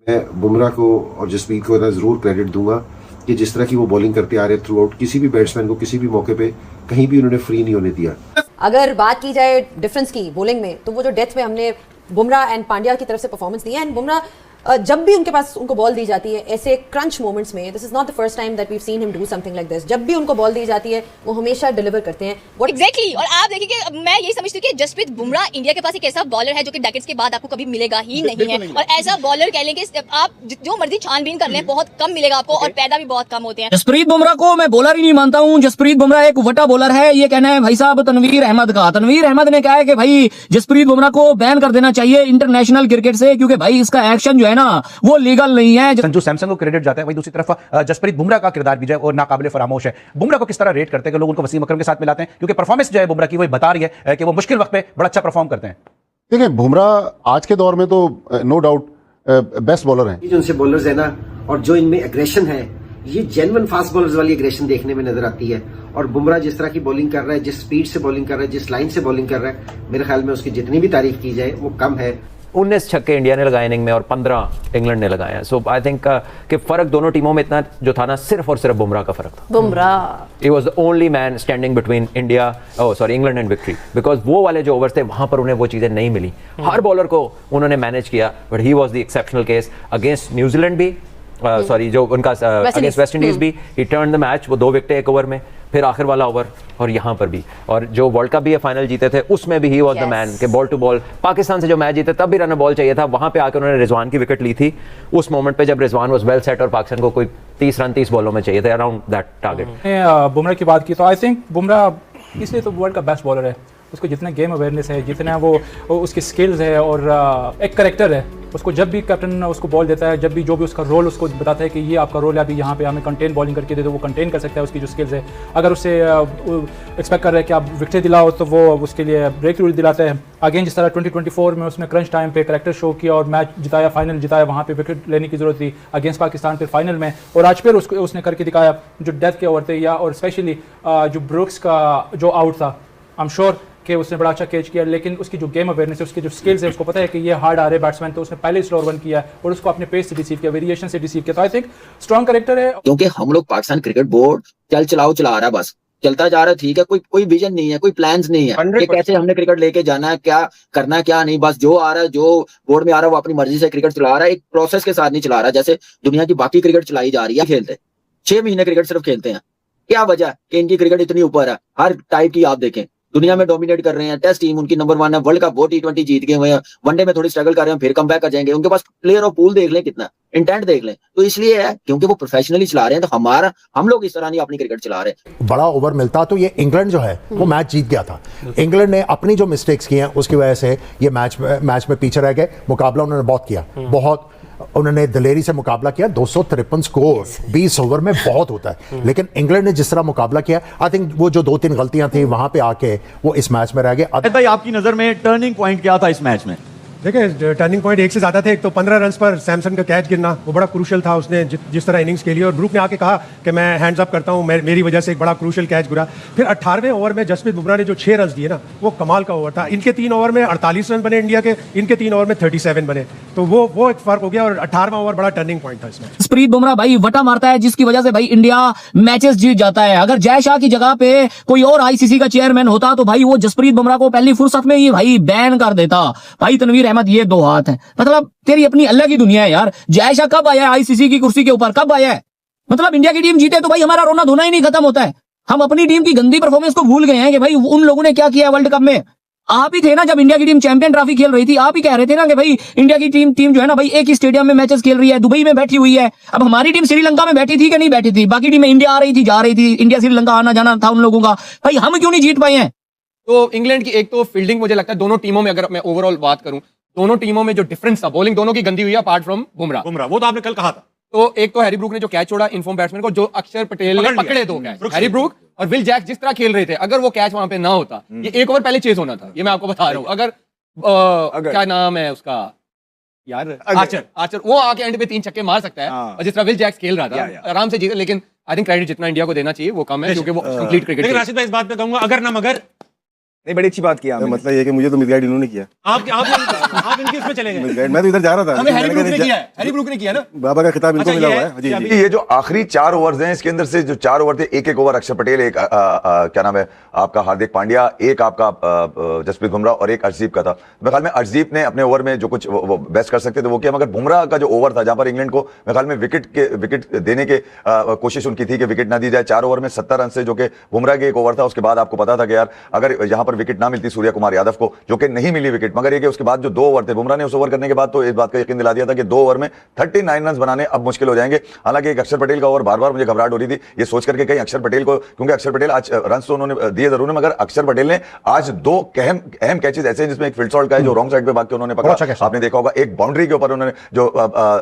मैं बुमराह को और जसप्रीत को ज़रूर क्रेडिट दूंगा कि जिस तरह की वो बॉलिंग करते आ रहे थ्रू आउट, किसी भी बैट्समैन को किसी भी मौके पे कहीं भी उन्होंने फ्री नहीं होने दिया। अगर बात की जाए डिफरेंस की बॉलिंग में, तो वो जो डेथ में हमने बुमराह एंड पांड्या की तरफ से परफॉर्मेंस दी है, एंड बुमराह जब भी उनके पास उनको बॉल दी जाती है ऐसे क्रंच मोमेंट्स में, this is not the first time that we have seen him do something like this, जब भी उनको बॉल दी जाती है वो हमेशा डिलीवर करते हैं। एग्जैक्टली और आप देखिए कि मैं यही समझती हूँ कि जसप्रीत बुमराह इंडिया के पास एक ऐसा बॉलर है जो कि डेकेड्स के बाद आपको कभी मिलेगा ही नहीं है, और ऐसा बॉलर कह लें कि आप जो मर्जी छानबीन कर लें बहुत कम मिलेगा आपको, और पैदा भी बहुत कम होते हैं। जसप्रीत बुमराह को मैं बॉलर ही नहीं मानता हूँ। जसप्रीत बुमराह एक वटा बॉलर है, ये कहना है भाई साहब तनवीर अहमद का। तनवीर अहमद ने कहा है कि भाई जसप्रीत बुमराह को बैन कर देना चाहिए इंटरनेशनल क्रिकेट से, क्योंकि भाई इसका एक्शन जो है ना वो लीगल नहीं है। संजू सैमसन को क्रेडिट जाता है, वही दूसरी तरफ जसप्रीत बुमराह का किरदार भी जो है और नाकाबिले फरामोश है। बुमराह को किस तरह रेट करते हैं कि लोग उनको वसीम अकरम के साथ मिलाते हैं, क्योंकि परफॉर्मेंस जो है बुमराह की वो बता रही है कि वो मुश्किल वक्त पे बड़ा अच्छा परफॉर्म करते हैं। देखिए बुमराह आज के दौर में तो नो डाउट बेस्ट बॉलर हैं। जो उनसे बॉलर्स है ना, और जो इनमें एग्रेशन है, ये जेन्युइन फास्ट बॉलर्स वाली एग्रेशन देखने में नजर आती है। और बुमराह जिस तरह की बॉलिंग कर रहा है, जिस स्पीड से बॉलिंग कर रहा है, जिस लाइन से बॉलिंग कर रहा है, मेरे ख्याल में उसकी जितनी भी तारीफ की जाए वो कम है। 19 छक्के इंडिया ने लगाए इनिंग में और 15 इंग्लैंड ने लगाए हैं। सो आई थिंक कि फर्क दोनों टीमों में इतना जो था ना, सिर्फ और सिर्फ बुमराह का फर्क था। Bumrah he was the only man standing between England and victory, because वो वाले जो ओवर्स थे वहां पर उन्हें वो चीजें नहीं मिली। हर बॉलर को उन्होंने मैनेज किया, but he was the exceptional case against New Zealand भी, जो उनका अगेंस्ट वेस्ट इंडीज भी। ही टर्न द मैच, वो 2 विकेटें एक ओवर में, फिर आखिर वाला ओवर, और यहाँ पर भी। और जो वर्ल्ड कप भी है फाइनल जीते थे उसमें भी ही वाज द मैन के बॉल टू बॉल। पाकिस्तान से जो मैच जीते तब भी रन बॉल चाहिए था, वहां पे आकर उन्होंने रिजवान की विकेट ली थी उस मोमेंट पे जब रिजवान वाज वेल सेट और पाकिस्तान को कोई 30 रन 30 बॉलों में चाहिए थे, अराउंड दैट टारगेट। बुमराह की बात की तो आई थिंक बुमराह इसलिए तो वर्ल्ड का बेस्ट बॉलर है। उसको जितना गेम अवेयरनेस है, जितना वो उसकी स्किल्स है, और एक करेक्टर है। उसको जब भी कैप्टन उसको बॉल देता है, जब भी जो भी उसका रोल उसको बताता है कि ये आपका रोल है, अभी यहाँ पे हमें कंटेन बॉलिंग करके दे दो, वो कंटेन कर सकता है। उसकी जो स्किल्स है, अगर उससे एक्सपेक्ट कर रहे हैं कि आप विकेट दिलाओ तो वो उसके लिए ब्रेक थ्रू दिलाता है। अगेन जिस तरह 2024 में उसने क्रंच टाइम पे करेक्टर शो किया और मैच जिताया, फाइनल जिताया, वहाँ पे विकेट लेने की जरूरत थी अगेंस्ट पाकिस्तान फिर फाइनल में, और आज फिर उसने करके दिखाया जो डेथ के ओवर थे, या और स्पेशली जो ब्रुक्स का जो आउट था। आई एम श्योर कि उसने बड़ा अच्छा कैच किया, लेकिन उसकी जो गेम अवेयरनेस है, उसकी जो स्किल्स है, उसको पता है कि ये हार्ड आ रहे बैट्समैन, तो उसने पहले स्लोअर वन किया और उसको अपने पेस से रिसीव किया, वेरिएशन से रिसीव किया। तो आई थिंक स्ट्रॉन्ग कैरेक्टर है। क्योंकि हम लोग पाकिस्तान क्रिकेट बोर्ड चला रहा है, बस चलता जा रहा है, ठीक है, कोई विजन नहीं है, कोई प्लान्स नहीं है कि कैसे हमने क्रिकेट लेके जाना है, क्या करना है क्या नहीं। बस जो आ रहा है, जो बोर्ड में आ रहा है, वो अपनी मर्जी से क्रिकेट चला रहा है, एक प्रोसेस के साथ नहीं चला रहा है जैसे दुनिया की बाकी क्रिकेट चलाई जा रही है। खेलते 6 महीने क्रिकेट सिर्फ खेलते हैं, क्या वजह कि इनकी क्रिकेट इतनी ऊपर है, हर टाइप की आप देखें दुनिया में डोमिनेट कर रहे हैं। टेस्ट टीम उनकी नंबर 1 है, वर्ल्ड कप वो T20 जीत गए हुए हैं, वनडे में थोड़ी स्ट्रगल कर रहे हैं, फिर कम बैक कर जाएंगे। उनके पास प्लेयर और पूल देख लें, कितना इंटेंट देख लें। तो इसलिए है क्योंकि वो प्रोफेशनली चला रहे हैं, तो हम लोग इस तरह नहीं अपनी क्रिकेट चला रहे। बड़ा ओवर मिलता तो ये इंग्लैंड जो है वो मैच जीत गया था। इंग्लैंड ने अपनी जो मिस्टेक्स की हैं उसकी वजह से ये मैच में पीछे रह गए। मुकाबला उन्होंने बहुत किया, बहुत उन्होंने दलेरी से मुकाबला किया। 253 स्कोर 20 ओवर में बहुत होता है, लेकिन इंग्लैंड ने जिस तरह मुकाबला किया, आई थिंक वो जो 2-3 गलतियां थी वहां पे आके वो इस मैच में रह गए। भाई आपकी नजर में टर्निंग पॉइंट क्या था इस मैच में? देखिए टर्निंग पॉइंट एक से ज्यादा थे। एक तो 15 रन पर सैमसन का कैच गिरना, वो बड़ा क्रूशल था। उसने जिस तरह इनिंग्स के लिए, और ब्रूक ने आके कहा कि मैं हैंड्स अप करता हूं, मेरी वजह से एक बड़ा क्रूशल कैच गिरा। फिर 18वें ओवर में जसप्रीत बुमराह ने जो 6 रन दिए ना, वो कमाल का ओवर था। इनके 3 ओवर में 48 रन बने इंडिया के, इनके 3 ओवर में 37 बने, तो वो एक फर्क हो गया। और 18वां ओवर बड़ा टर्निंग पॉइंट था इसमें। जसप्रीत बुमराह भाई वटा मारता है, जिसकी वजह से भाई इंडिया मैचेस जीत जाता है। अगर जय शाह की जगह पे कोई और आईसीसी का चेयरमैन होता तो भाई वो जसप्रीत बुमराह को पहली फुर्सत में ही भाई बैन कर देता। भाई तनवीर अहमद ये 2 हाथ है, मतलब तेरी अपनी अलग ही दुनिया है यार। जय शाह कब आया है आईसीसी की कुर्सी के ऊपर, कब आया है? मतलब इंडिया की टीम जीते तो भाई हमारा रोना धोना ही नहीं खत्म होता है। हम अपनी टीम की गंदी परफॉर्मेंस को भूल गए हैं कि भाई उन लोगों ने क्या किया वर्ल्ड कप में। आप ही थे ना जब इंडिया की टीम चैंपियन ट्रॉफी खेल रही थी, आप ही कह रहे थे ना कि भाई इंडिया की टीम जो है ना भाई एक ही स्टेडियम में मैचेस खेल रही है, दुबई में बैठी हुई है। अब हमारी टीम श्रीलंका में बैठी थी कि नहीं बैठी थी? बाकी टीम में इंडिया आ रही थी, जा रही थी, इंडिया श्रीलंका आना जाना था उन लोगों का। भाई हम क्यों नहीं जीत पाए हैं? तो इंग्लैंड की एक तो फील्डिंग, मुझे लगता है दोनों टीमों में, अगर मैं ओवरऑल बात करूं, दोनों टीमों में जो डिफरेंस था, बॉलिंग दोनों की गंदी हुई है अपार्ट फ्रॉम बुमराह। वो तो आपने कल कहा था। तो एक तो हैरी ब्रूक ने जो कैच छोड़ा इनफॉर्म बैट्समैन को, जो अक्षर पटेल ने पकड़े 2 कैच, हैरी ब्रूक और विल जैक्स जिस तरह खेल रहे थे, अगर वो कैच वहां पे ना होता, ये 1 ओवर पहले चेज होना था। ये मैं आपको बता रहा हूँ। अगर क्या नाम है उसका यार, आर्चर वो आके एंड पे 3 छक्के मार सकता है, और जिस तरह विल जैक्स खेल रहा था आराम से जीते। लेकिन आई थिंक क्रेडिट जितना इंडिया को देना चाहिए वो कम है, क्योंकि वो कंप्लीट क्रिकेट। लेकिन राशिद भाई इस बात पे कहूंगा, अगर ना मगर नहीं, बड़ी अच्छी बात किया। मतलब ये कि मुझे तो मिसगाइड इन्होंने किया। आप आप इनकी उसमें चले गए। मैं तो इधर जा रहा था। हमें हैरी ब्रूक ने किया है, हैरी ब्रूक ने किया ना। बाबा का खिताब इनको मिला हुआ है। जी जी। ये जो आखिरी 4 ओवर्स हैं, इसके अंदर से जो 4 ओवर थे, एक ओवर अक्षर पटेल, एक क्या नाम है आपका हार्दिक पांड्या, एक आपका जसप्रीत बुमराह और एक अर्शदीप का था। मेरे ख्याल में अर्शदीप ने अपने ओवर में जो कुछ वो बेस्ट कर सकते थे वो किया, मगर बुमराह का जो ओवर था जहां पर इंग्लैंड को मेरे ख्याल में विकेट देने के कोशिश उनकी थी कि विकेट ना दी जाए। 4 ओवर में 70 रन से, जो कि बुमराह के एक ओवर था, उसके बाद आपको पता था कि यार अगर यहां पर विकेट ना मिलती सूर्य कुमार यादव को, जो कि नहीं मिली विकेट, मगर ये कि उसके बाद जो 2 ओवर थे बुमराह ने, उस ओवर करने के बाद तो इस बात का यकीन दिला दिया था कि 2 ओवर में 39 रन बनाने अब मुश्किल हो जाएंगे। हालांकि एक अक्षर पटेल का ओवर बार बार मुझे घबराहट हो रही थी ये सोच करके कहीं अक्षर पटेल को, क्योंकि अक्षर पटेल आज रन तो उन्होंने दिए जरूर है, मगर अक्षर पटेल ने आज 2 अहम कैचेस ऐसे हैं जिसमें एक फील्ड शॉट का है जो रॉन्ग साइड पे भाग के उन्होंने पकड़ा, आपने देखा होगा। एक बाउंड्री के ऊपर उन्होंने जो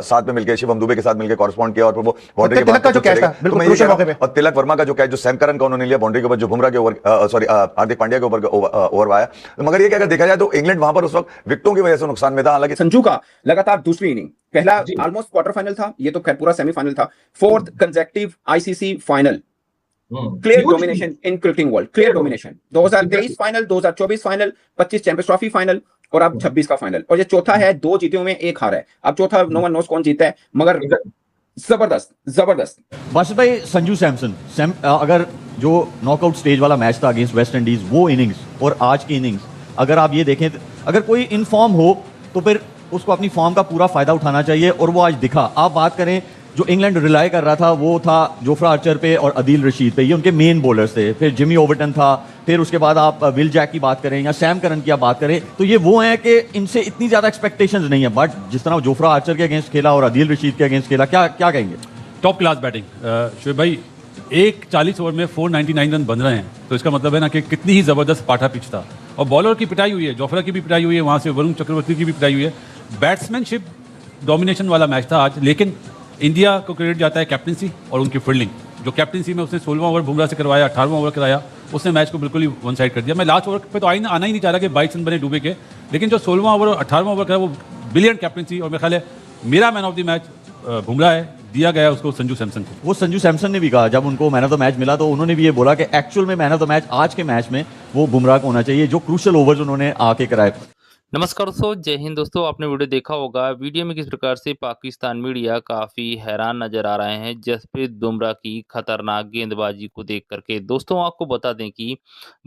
साथ में मिलकर शिवम दुबे के साथ मिलकर कॉरेस्पॉन्ड किया और वो बाउंड्री के बाद और तिलक वर्मा का जो कैच जो सैम करन का उन्होंने लिया बाउंड्री के ऊपर, जो बुमराह के ओवर सॉरी हार्दिक पांड्या के ऊपर ओवर आया। मगर ये अगर देखा जाए तो इंग्लैंड वहां पर उस वक्त विकेटों की वजह से नुकसान में था। हालांकि संजू का लगातार दूसरी इनिंग, पहला ऑलमोस्ट क्वार्टर फाइनल था, ये तो खैर पूरा सेमीफाइनल था, 4th consecutive ICC final, clear domination in cricketing world, clear domination. 2023 final, 2024 final, 25 champions trophy final और अब 26 का फाइनल, और ये चौथा है, 2 जीते हुए 1 हारा है। अब चौथा नो वन नोस कौन जीता है, मगर जबरदस्त। बस भाई संजू सैमसन अगर जो नॉकआउट स्टेज वाला मैच था अगेंस्ट वेस्ट इंडीज, वो इनिंग्स और आज की इनिंग्स अगर आप ये देखें, अगर कोई इन फॉर्म हो तो फिर उसको अपनी फॉर्म का पूरा फायदा उठाना चाहिए, और वो आज दिखा। आप बात करें जो इंग्लैंड रिलाई कर रहा था वो था जोफ्रा आर्चर पे और अदील रशीद पे, ये उनके मेन बॉलर्स थे। फिर जिमी ओवर्टन था, फिर उसके बाद आप विल जैक की बात करें या सैम करन की आप बात करें, तो ये वो हैं कि इनसे इतनी ज्यादा एक्सपेक्टेशंस नहीं है। बट जिस तरह जोफ्रा आर्चर के अगेंस्ट खेला और अदील रशीद के अगेंस्ट खेला, क्या कहेंगे? टॉप क्लास बैटिंग शोएब भाई। एक 40 ओवर में 499 रन बन रहे हैं, तो इसका मतलब है ना कि कितनी ही जबरदस्त पाठा पिच था। और बॉलर की पिटाई हुई है, जोफ्रा की भी पिटाई हुई है, वहाँ से वरुण चक्रवर्ती की भी पिटाई हुई है। बैट्समैनशिप डोमिनेशन वाला मैच था आज, लेकिन इंडिया को क्रेडिट जाता है कैप्टनसी और उनकी फील्डिंग। जो कैप्टनसी में उसने 16वां ओवर बुमराह से करवाया, 18वां ओवर कराया, उसने मैच को बिल्कुल ही वन साइड कर दिया। मैं लास्ट ओवर पे तो आना ही नहीं चाह रहा कि 22 रन बने डूबे के, लेकिन जो 16वां ओवर और 18वां ओवर करा वो ब्रिलियंट कैप्टनसी। और मेरे ख्याल है मेरा man of the match Bumrah है, दिया गया उसको संजू सैमसन को। वो संजू सैमसन ने भी कहा जब उनको मैन ऑफ द मैच मिला, तो उन्होंने भी ये बोला कि एक्चुअल में मैन ऑफ द मैच आज के मैच में वो बुमराह को होना चाहिए, जो क्रूशियल ओवर्स उन्होंने आके कराए। नमस्कार दोस्तों, जय हिंद दोस्तों। आपने वीडियो देखा होगा, वीडियो में किस प्रकार से पाकिस्तान मीडिया काफ़ी हैरान नजर आ रहे हैं जसप्रीत बुमराह की खतरनाक गेंदबाजी को देख करके। दोस्तों आपको बता दें कि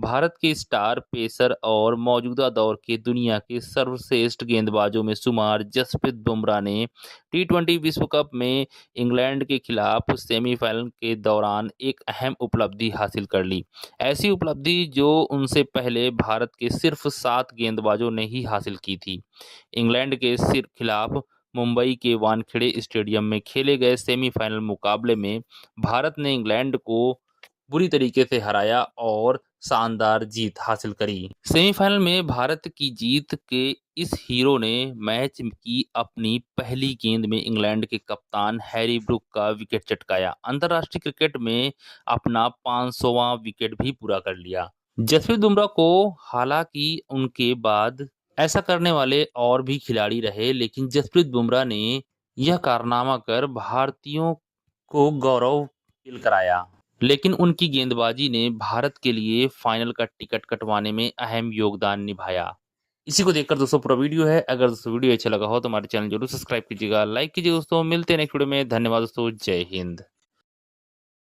भारत के स्टार पेसर और मौजूदा दौर के दुनिया के सर्वश्रेष्ठ गेंदबाजों में शुमार जसप्रीत बुमराह ने T20 विश्व कप में इंग्लैंड के खिलाफ सेमीफाइनल के दौरान एक अहम उपलब्धि हासिल कर ली। ऐसी उपलब्धि जो उनसे पहले भारत के सिर्फ 7 गेंदबाजों ने ही हासिल की थी। इंग्लैंड के खिलाफ मुंबई के वानखेड़े स्टेडियम में खेले गए सेमीफाइनल मुकाबले में भारत ने इंग्लैंड को बुरी तरीके से हराया और शानदार जीत हासिल करी। सेमीफाइनल में भारत की जीत के इस हीरो ने मैच की अपनी पहली गेंद में इंग्लैंड के कप्तान हैरी ब्रूक का विकेट चटकाया। अंतर्राष्ट्रीय क्रिकेट में अपना 500वां विकेट भी पूरा कर लिया। जसप्रीत बुमराह को हालांकि उनके बाद ऐसा करने वाले और भी खिलाड़ी रहे, लेकिन जसप्रीत बुमराह ने यह कारनामा कर भारतीयों को गौरव हासिल कराया। लेकिन उनकी गेंदबाजी ने भारत के लिए फाइनल का टिकट कटवाने में अहम योगदान निभाया। इसी को देखकर दोस्तों पूरा वीडियो है। अगर दोस्तों वीडियो अच्छा लगा हो तो हमारे चैनल जरूर सब्सक्राइब कीजिएगा, लाइक कीजिए दोस्तों। मिलते हैं नेक्स्ट वीडियो में। धन्यवाद दोस्तों, जय हिंद।